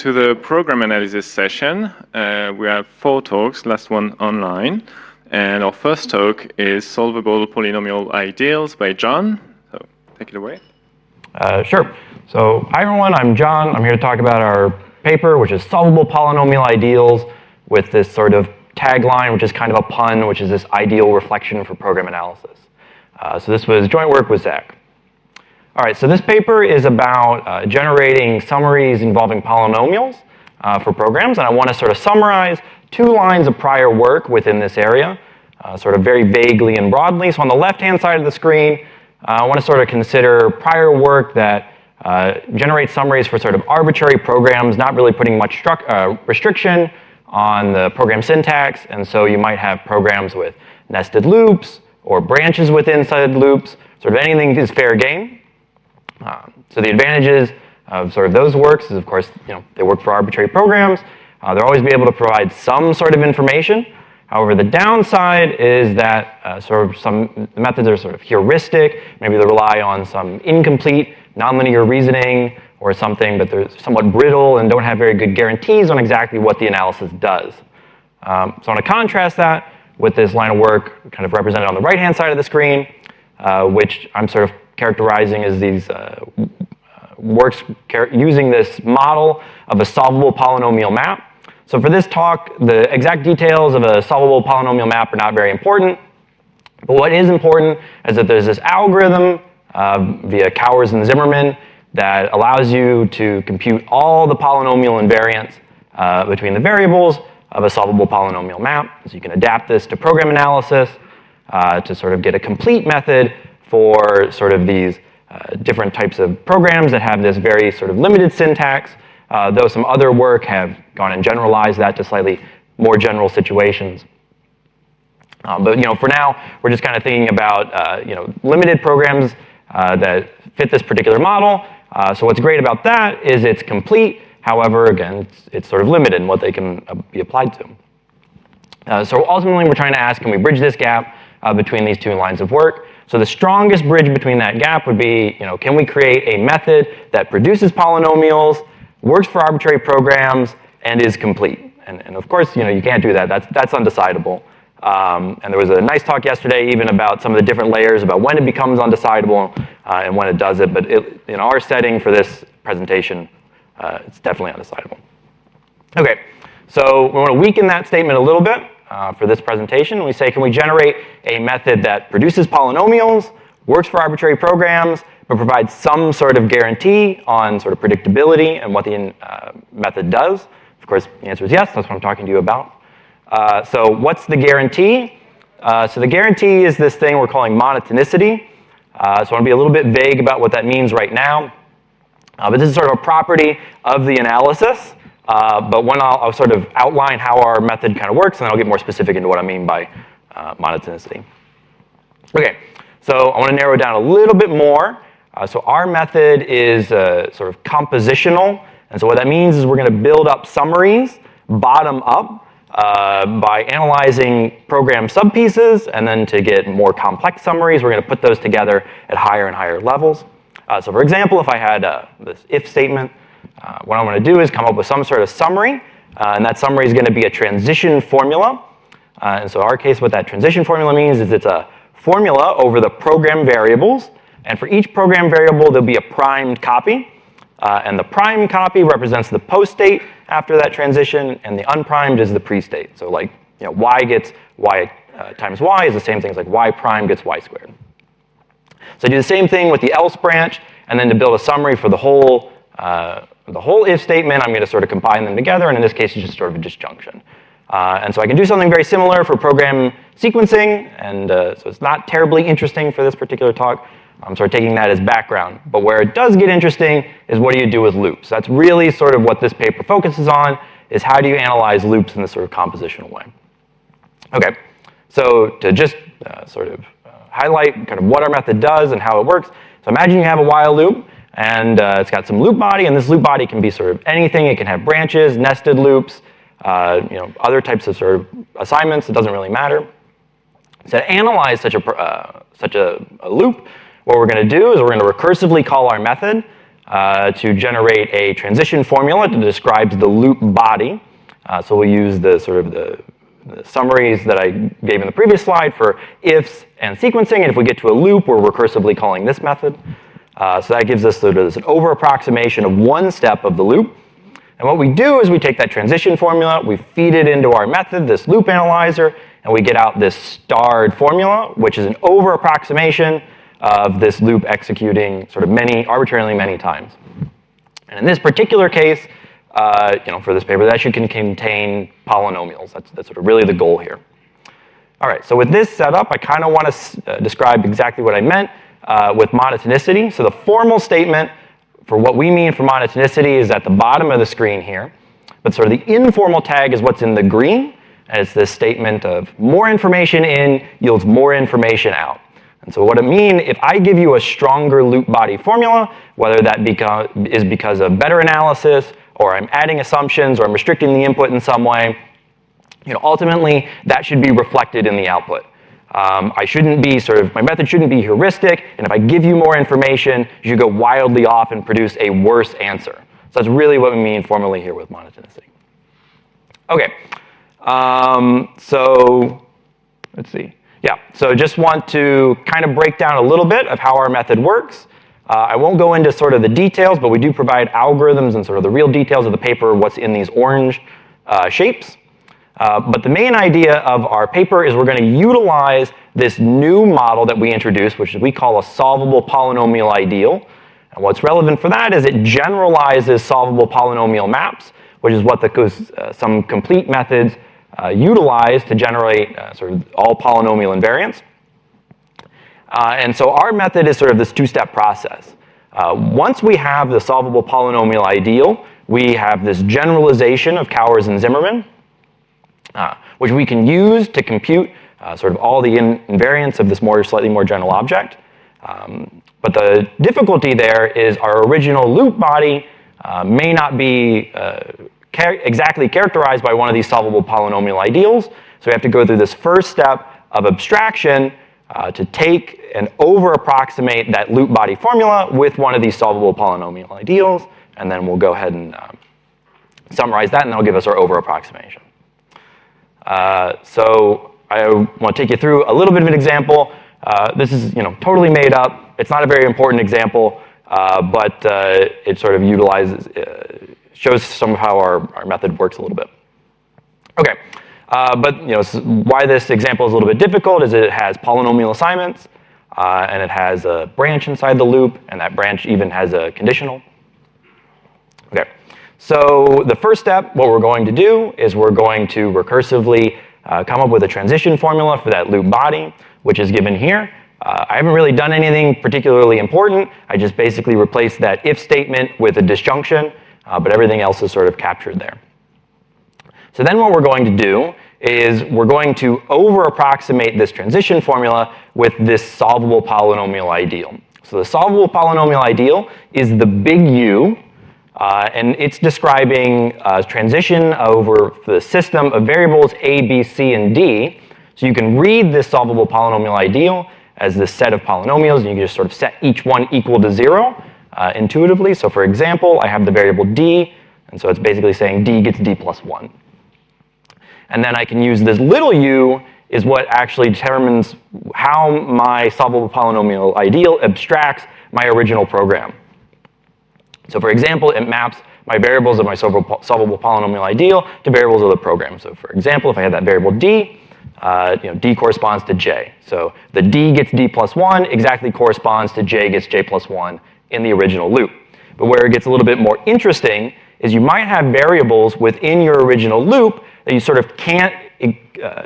To the program analysis session. We have 4 talks, last one online. And our first talk is Solvable Polynomial Ideals by John. So take it away. Sure. So hi everyone, I'm John. I'm here to talk about our paper, which is Solvable Polynomial Ideals, with this sort of tagline, which is kind of a pun, which is this ideal reflection for program analysis. So this was joint work with Zach. All right, so this paper is about generating summaries involving polynomials for programs, and I want to sort of summarize 2 lines of prior work within this area, sort of very vaguely and broadly. So on the left-hand side of the screen, I want to sort of consider prior work that generates summaries for sort of arbitrary programs, not really putting much restriction on the program syntax, and so you might have programs with nested loops or branches within said loops, sort of anything is fair game. So the advantages of sort of those works is, of course, they work for arbitrary programs. They'll always be able to provide some sort of information. However, the downside is that the methods are sort of heuristic. Maybe they rely on some incomplete nonlinear reasoning or something, but they're somewhat brittle and don't have very good guarantees on exactly what the analysis does. So I want to contrast that with this line of work kind of represented on the right-hand side of the screen, which I'm sort of characterizing as these works using this model of a solvable polynomial map. So for this talk, the exact details of a solvable polynomial map are not very important. But what is important is that there's this algorithm via Cowers and Zimmerman that allows you to compute all the polynomial invariants between the variables of a solvable polynomial map. So you can adapt this to program analysis to sort of get a complete method for sort of these different types of programs that have this very sort of limited syntax, though some other work have gone and generalized that to slightly more general situations. But for now, we're just kind of thinking about limited programs that fit this particular model. So what's great about that is it's complete. However, again, it's sort of limited in what they can be applied to. So ultimately, we're trying to ask, can we bridge this gap between these 2 lines of work? So the strongest bridge between that gap would be, can we create a method that produces polynomials, works for arbitrary programs, and is complete? And of course, you can't do that. That's undecidable. And there was a nice talk yesterday even about some of the different layers about when it becomes undecidable and when it does it. But in our setting for this presentation, it's definitely undecidable. Okay, so we want to weaken that statement a little bit. For this presentation, we say, can we generate a method that produces polynomials, works for arbitrary programs, but provides some sort of guarantee on sort of predictability and what the method does? Of course, the answer is yes. That's what I'm talking to you about. So what's the guarantee? So the guarantee is this thing we're calling monotonicity. So I want to be a little bit vague about what that means right now. But this is sort of a property of the analysis. But when I'll sort of outline how our method kind of works, and then I'll get more specific into what I mean by monotonicity. Okay, so I want to narrow down a little bit more. So our method is sort of compositional. And so what that means is we're going to build up summaries bottom up by analyzing program subpieces. And then to get more complex summaries, we're going to put those together at higher and higher levels. So for example, if I had this if statement, what I'm going to do is come up with some sort of summary, and that summary is going to be a transition formula. And so in our case, what that transition formula means is it's a formula over the program variables, and for each program variable, there'll be a primed copy. And the primed copy represents the post state after that transition, and the unprimed is the pre-state. So like, y gets y times y is the same thing as like y prime gets y squared. So I do the same thing with the else branch, and then to build a summary for the whole if statement, I'm going to sort of combine them together, and in this case, it's just sort of a disjunction. And so I can do something very similar for program sequencing, and so it's not terribly interesting for this particular talk. I'm sort of taking that as background. But where it does get interesting is what do you do with loops? That's really sort of what this paper focuses on, is how do you analyze loops in this sort of compositional way. Okay, so to just sort of highlight kind of what our method does and how it works. So imagine you have a while loop, and it's got some loop body, and this loop body can be sort of anything. It can have branches, nested loops, other types of sort of assignments. It doesn't really matter. So to analyze such a loop, what we're going to do is we're going to recursively call our method. to generate a transition formula that describes the loop body. So we'll use the sort of the summaries that I gave in the previous slide for ifs and sequencing, and if we get to a loop, we're recursively calling this method. So that gives us sort of an over-approximation of one step of the loop. And what we do is we take that transition formula, we feed it into our method, this loop analyzer, and we get out this starred formula, which is an over-approximation of this loop executing sort of arbitrarily many times. And in this particular case, for this paper, that should contain polynomials. That's sort of really the goal here. All right, so with this setup, I kind of want to describe exactly what I meant with monotonicity. So the formal statement for what we mean for monotonicity is at the bottom of the screen here. But sort of the informal tag is what's in the green. And it's this statement of more information in yields more information out. And so what it means, if I give you a stronger loop body formula, whether that is because of better analysis, or I'm adding assumptions, or I'm restricting the input in some way, ultimately that should be reflected in the output. My method shouldn't be heuristic, and if I give you more information, you should go wildly off and produce a worse answer. So that's really what we mean formally here with monotonicity. Okay, so let's see. Yeah, so just want to kind of break down a little bit of how our method works. I won't go into sort of the details, but we do provide algorithms and sort of the real details of the paper, what's in these orange shapes. But the main idea of our paper is we're going to utilize this new model that we introduced, which we call a solvable polynomial ideal. And what's relevant for that is it generalizes solvable polynomial maps, which is what some complete methods utilize to generate sort of all polynomial invariants. And so our method is sort of this two-step process. Once we have the solvable polynomial ideal, we have this generalization of Cowers and Zimmerman, which we can use to compute sort of all the invariants of this slightly more general object. But the difficulty there is our original loop body may not be exactly characterized by one of these solvable polynomial ideals. So we have to go through this first step of abstraction to take and over-approximate that loop body formula with one of these solvable polynomial ideals, and then we'll go ahead and summarize that, and that'll give us our over-approximation. So I want to take you through a little bit of an example. This is totally made up. It's not a very important example, but it sort of shows some of how our method works a little bit. Okay, but why this example is a little bit difficult is it has polynomial assignments, and it has a branch inside the loop, and that branch even has a conditional. Okay, so the first step, what we're going to do is we're going to recursively come up with a transition formula for that loop body, which is given here. I haven't really done anything particularly important. I just basically replaced that if statement with a disjunction, but everything else is sort of captured there. So then what we're going to do is we're going to over-approximate this transition formula with this solvable polynomial ideal. So the solvable polynomial ideal is the big U, and it's describing a transition over the system of variables A, B, C, and D. So you can read this solvable polynomial ideal as this set of polynomials, and you can just sort of set each one equal to 0 intuitively. So for example, I have the variable D, and so it's basically saying D gets D plus 1. And then I can use this little u is what actually determines how my solvable polynomial ideal abstracts my original program. So for example, it maps my variables of my solvable polynomial ideal to variables of the program. So for example, if I had that variable D, D corresponds to J. So the D gets D plus 1 exactly corresponds to J gets J plus 1 in the original loop. But where it gets a little bit more interesting is you might have variables within your original loop that you sort of can't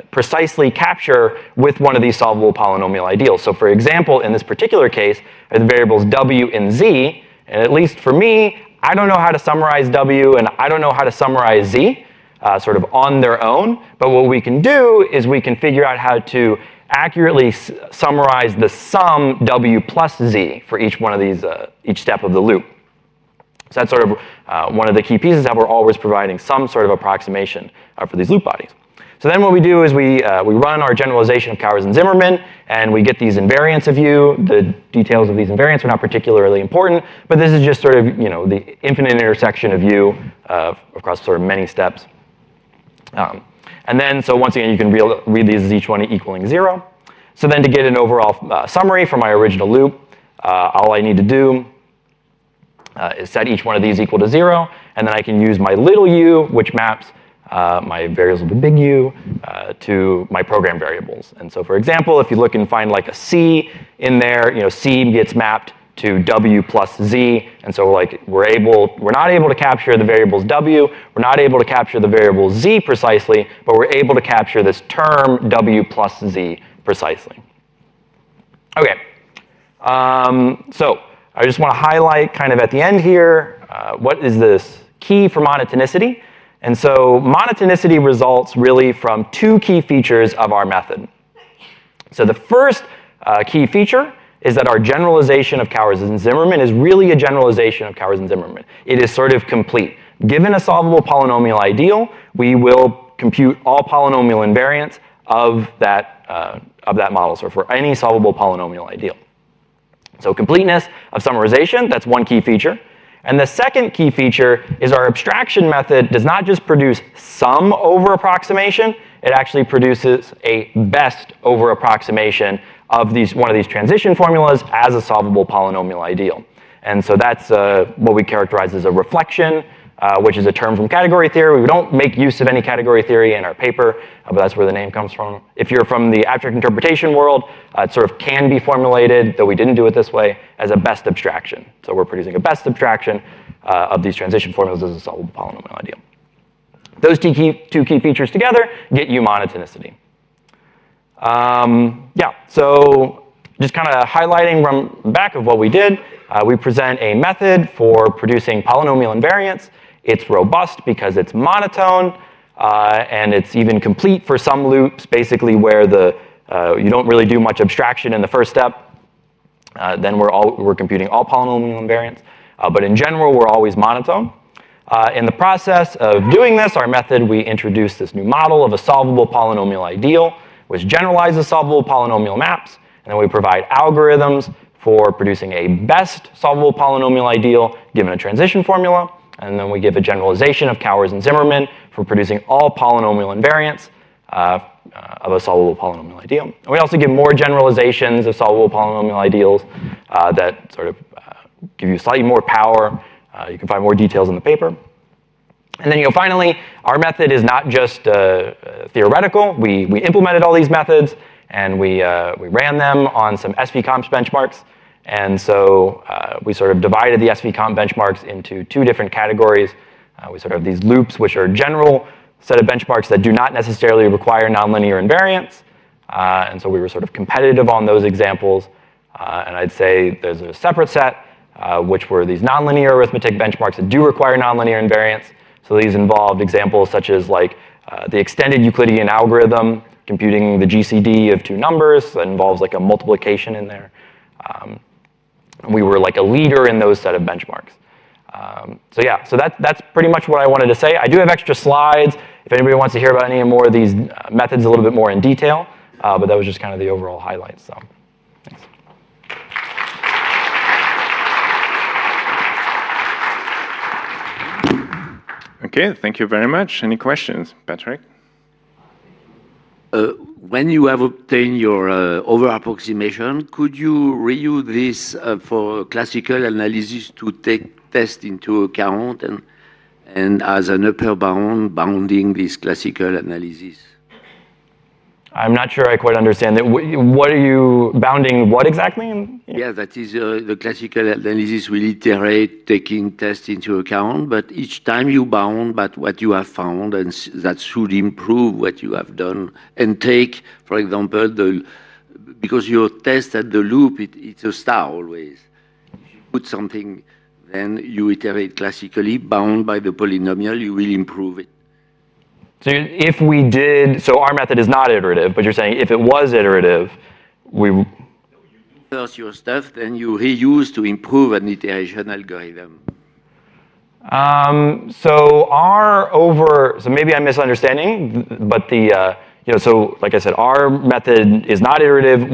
precisely capture with one of these solvable polynomial ideals. So for example, in this particular case, I have the variables W and Z, and at least for me, I don't know how to summarize W and I don't know how to summarize Z sort of on their own, but what we can do is we can figure out how to accurately summarize the sum W plus Z for each one of these, each step of the loop. So that's sort of one of the key pieces that we're always providing some sort of approximation for these loop bodies. So then what we do is we run our generalization of Cowers and Zimmerman, and we get these invariants of U. The details of these invariants are not particularly important, but this is just sort of the infinite intersection of U across sort of many steps. And then, so once again, you can read these as each one equaling 0. So then to get an overall summary for my original loop, all I need to do is set each one of these equal to 0, and then I can use my little u, which maps my variables with big U to my program variables. And so for example, if you look and find like a C in there, C gets mapped to W plus Z, and so we're not able to capture the variables W, we're not able to capture the variable Z precisely, but we're able to capture this term W plus Z precisely. Okay, so I just want to highlight kind of at the end here, what is this key for monotonicity? And so monotonicity results really from two key features of our method. So the first key feature is that our generalization of Cowers and Zimmerman is really a generalization of Cowers and Zimmerman. It is sort of complete. Given a solvable polynomial ideal, we will compute all polynomial invariants of that model, so for any solvable polynomial ideal. So completeness of summarization, that's one key feature. And the second key feature is our abstraction method does not just produce some over approximation, it actually produces a best over approximation of one of these transition formulas as a solvable polynomial ideal. And so that's what we characterize as a reflection, which is a term from category theory. We don't make use of any category theory in our paper, but that's where the name comes from. If you're from the abstract interpretation world, it sort of can be formulated, though we didn't do it this way, as a best abstraction. So we're producing a best abstraction of these transition formulas as a solvable polynomial ideal. Those two key features together get you monotonicity. Yeah, so just kind of highlighting from back of what we did, we present a method for producing polynomial invariants. It's robust because it's monotone, and it's even complete for some loops, basically where you don't really do much abstraction in the first step. Then we're computing all polynomial invariants. But in general, we're always monotone. In the process of doing this, our method, we introduced this new model of a solvable polynomial ideal, which generalizes solvable polynomial maps, and then we provide algorithms for producing a best solvable polynomial ideal given a transition formula, and then we give a generalization of Cowers and Zimmerman for producing all polynomial invariants of a solvable polynomial ideal. And we also give more generalizations of solvable polynomial ideals that sort of give you slightly more power. You can find more details in the paper. And then finally, our method is not just theoretical. We implemented all these methods, and we ran them on some SVComps benchmarks. And so we sort of divided the SVComp benchmarks into two different categories. We sort of have these loops, which are general set of benchmarks that do not necessarily require nonlinear invariants. And so we were sort of competitive on those examples. And I'd say there's a separate set, which were these nonlinear arithmetic benchmarks that do require nonlinear invariants. So these involved examples such as the extended Euclidean algorithm, computing the GCD of two numbers. That involves a multiplication in there. We were a leader in those set of benchmarks. So yeah, so that's pretty much what I wanted to say. I do have extra slides if anybody wants to hear about any more of these methods a little bit more in detail, but that was just kind of the overall highlights. So thanks. Okay, thank you very much. Any questions, Patrick? When you have obtained your over-approximation, could you reuse this for classical analysis to take tests into account and as an upper bound bounding this classical analysis? I'm not sure I quite understand that. What are you bounding? What exactly? Yeah, that is the classical analysis will iterate taking tests into account, but each time you bound by what you have found, and that should improve what you have done. And take, for example, because your test at the loop, it's a star always. If you put something, then you iterate classically, bound by the polynomial, you will improve it. So if we did, so our method is not iterative, but you're saying if it was iterative, we... First your stuff, then you reuse to improve an iteration algorithm. So maybe I'm misunderstanding, but so like I said, our method is not iterative.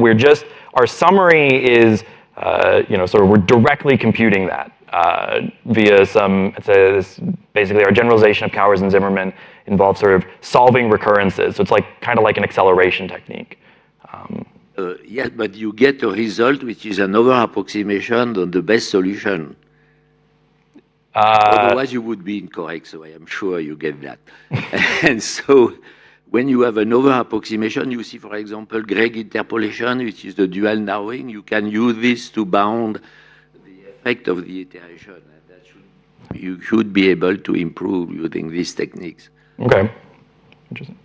Our summary is, we're directly computing that via basically our generalization of Cowers and Zimmerman involves sort of solving recurrences. So it's kind of like an acceleration technique. Yes, but you get a result which is another approximation on the best solution. Otherwise, you would be incorrect, so I am sure you get that. And so when you have another approximation, you see, for example, Gregg interpolation, which is the dual narrowing. You can use this to bound the effect of the iteration. And you should be able to improve using these techniques. Okay. Interesting.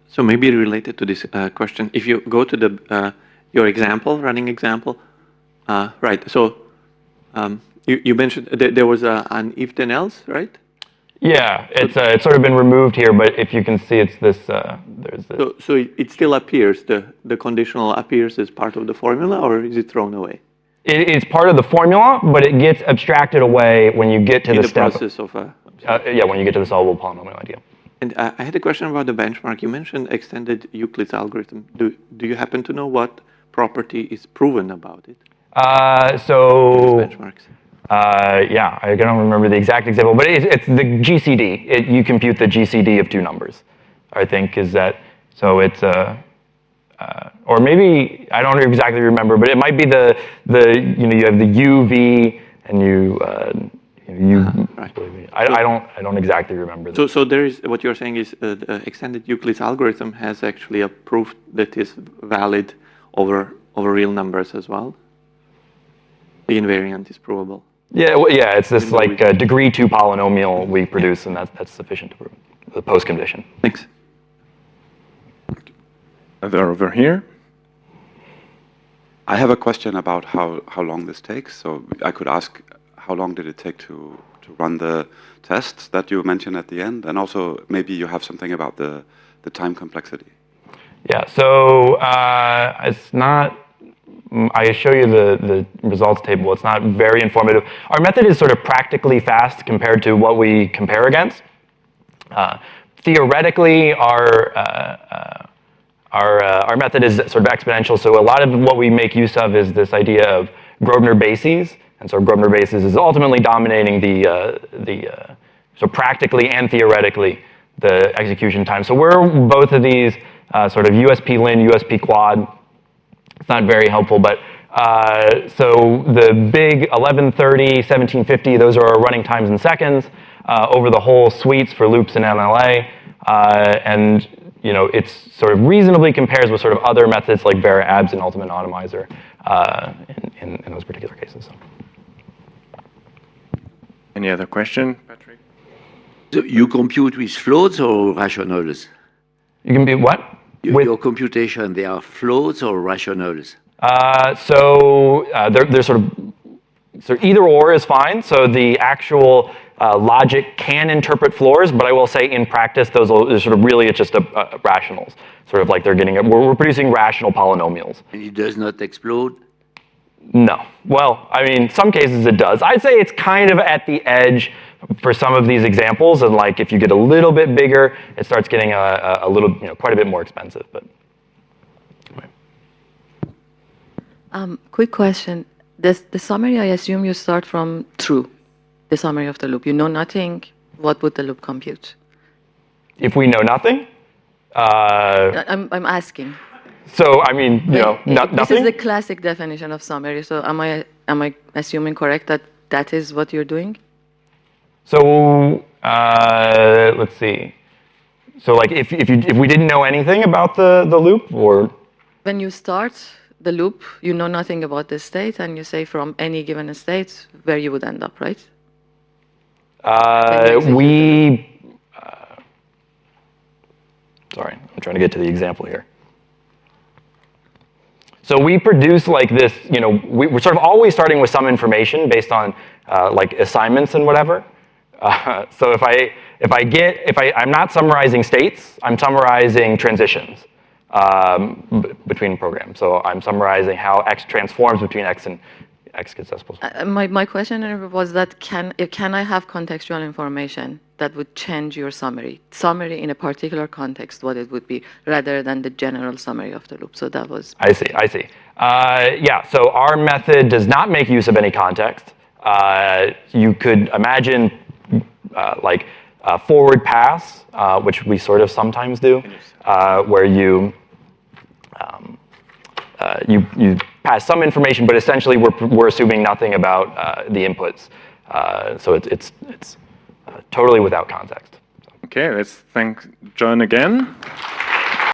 So maybe related to this question, if you go to your example, running example, right? So you mentioned that there was an if then else, right? Yeah, it's sort of been removed here, but if you can see, it's this. There's this. So it still appears, the conditional appears as part of the formula, or is it thrown away? It's part of the formula, but it gets abstracted away when you get to the step. Process of when you get to the solvable polynomial idea. And I had a question about the benchmark. You mentioned extended Euclid's algorithm. Do you happen to know what property is proven about it? Benchmarks. Yeah, I don't remember the exact example, but it's the GCD. You compute the GCD of two numbers, I think, is that. So it's or maybe I don't exactly remember, but it might be you have the UV and right. I don't exactly remember. So there is what you're saying is the extended Euclid's algorithm has actually a proof that is valid over real numbers as well. The invariant is provable. Yeah, it's this degree 2 polynomial we produce, and that's sufficient to prove the post-condition. Thanks. They're over here. I have a question about how long this takes. So I could ask, how long did it take to run the tests that you mentioned at the end? And also, maybe you have something about the time complexity. Yeah, so it's not, I show you the results table. It's not very informative. Our method is sort of practically fast compared to what we compare against. Theoretically, our method is sort of exponential, so a lot of what we make use of is this idea of Grosvenor bases, and so Grosvenor bases is ultimately dominating so practically and theoretically the execution time. So we're both of these sort of USP lin, USP quad. It's not very helpful, but so the big 1130, 1750, those are our running times in seconds over the whole suites for loops and MLA, and it's sort of reasonably compares with sort of other methods like VariAbs and Ultimate Atomizer in those particular cases. Any other question, Patrick? So you compute with floats or rationals? You can be what? Your computation, they are floats or rationals? They're sort of either or is fine. So the actual logic can interpret floors, but I will say in practice, those are sort of really it's just rationals. Sort of like we're producing rational polynomials. And it does not explode? No. Well, I mean, some cases it does. I'd say it's kind of at the edge for some of these examples, and like if you get a little bit bigger, it starts getting a little, quite a bit more expensive. But anyway. Quick question: the summary, I assume you start from true, the summary of the loop. You know nothing. What would the loop compute? If we know nothing, I'm asking. So I mean, nothing. This is the classic definition of summary. So am I assuming correct that is what you're doing? So let's see. So like if we didn't know anything about the loop, or when you start the loop, you know nothing about the state, and you say from any given state where you would end up, right? Sorry, I'm trying to get to the example here. So we produce like this, we're sort of always starting with some information based on like assignments and whatever. So I'm not summarizing states, I'm summarizing transitions. between programs. So I'm summarizing how x transforms between x and x gets decimal. My question was that can I have contextual information that would change your summary in a particular context, what it would be, rather than the general summary of the loop? So that was. I see. Yeah, so our method does not make use of any context. You could imagine like a forward pass, which we sort of sometimes do, where you pass some information, but essentially we're assuming nothing about the inputs. So it's totally without context. Okay, let's thank John again.